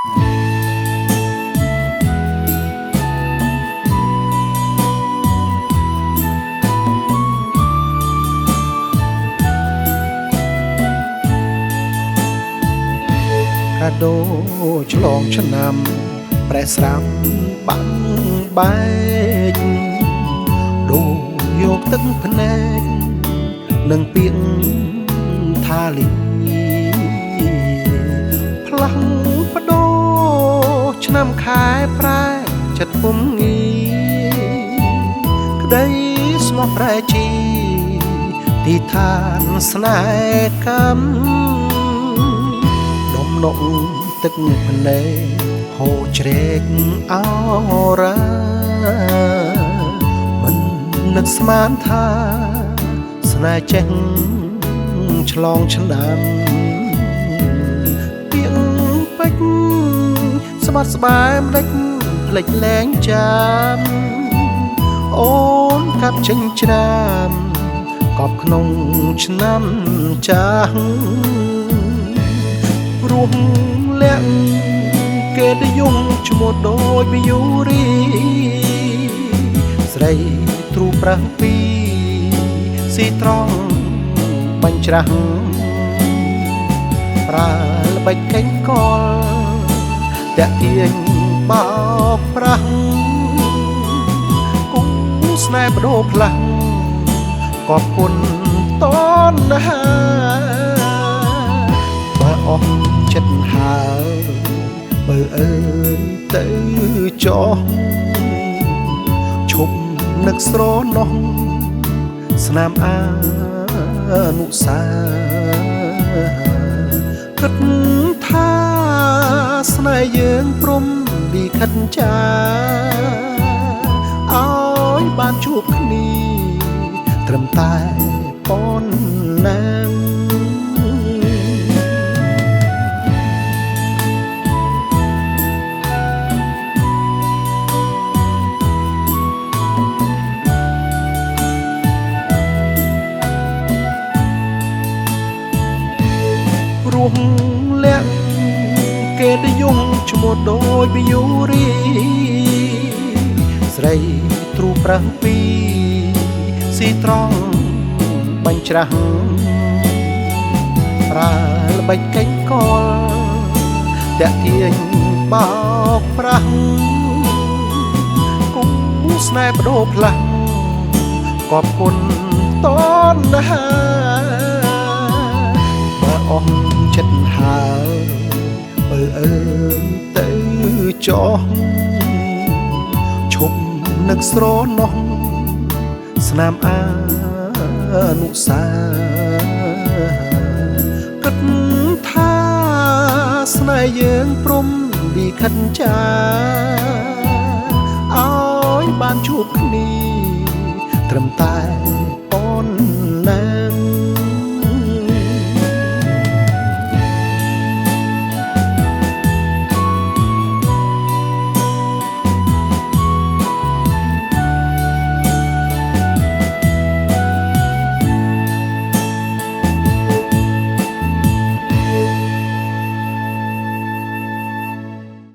កាដូឆ្លងឆ្នាំប្រែស្រាំបាំងបែកដូរយកទឹកភ្នែកនឹងពាក្យថាលីផ្លាំងបដូរឆ្នាំខែប្រែចិត្តពុំងាក្តីស្មោះប្រែជីទីឋានស្នេហ៍កម្មនក់ទឹកភ្នែកហូរជ្រែកអរ៉ាមិននឹកស្មានថាស្នេហ៍ចេះឆ្លងឆ្នាំទៀងពេជ្រស្បាត់ស្បែកម្ដេចភ្លេចលែងចាំអូនកាប់ចេញច្រាមកប់ក្នុងឆ្នាំចាស់រស់លាក់គេទៅយំឈ្មោះដូចវិយុរីស្រីទ្រូប្រាំងពីស៊ីត្រង់បាញ់ច្រាស់ប្រើល្បិចកេងកលតាក់ទាញបោកប្រាស់គូស្នេហ៍បដូរផ្លាំងកប់គុណតនហាបើអស់ចិត្តហើយបើអើយទៅចោះឈប់នឹកស្រណោះស្នាមអនុសាគិតថាស្នេហ៍យើងព្រមពីខិតចាឲ្យបានជួបគ្នាត្រឹមតែប៉ុណ្ណារស់លាក់គេទៅយំឈ្មោះដូចវិយុរីស្រីទ្រូប្រាំងពីស៊ីត្រង់បាញ់ច្រាស់ប្រើល្បិចកេងកលតាក់ទាញបោកប្រាស់គូស្នេហ៍បដូរផ្លាំងកប់គុណតនហាបើអស់ចិត្តហើយបើអើយទៅចោះឈប់នឹកស្រណោះស្នាមអនុសាគិតថាស្នេហ៍យើងព្រមពីខិតចាឲ្យបានជួបគ្នាត្រឹមតែប៉ុណ្ណា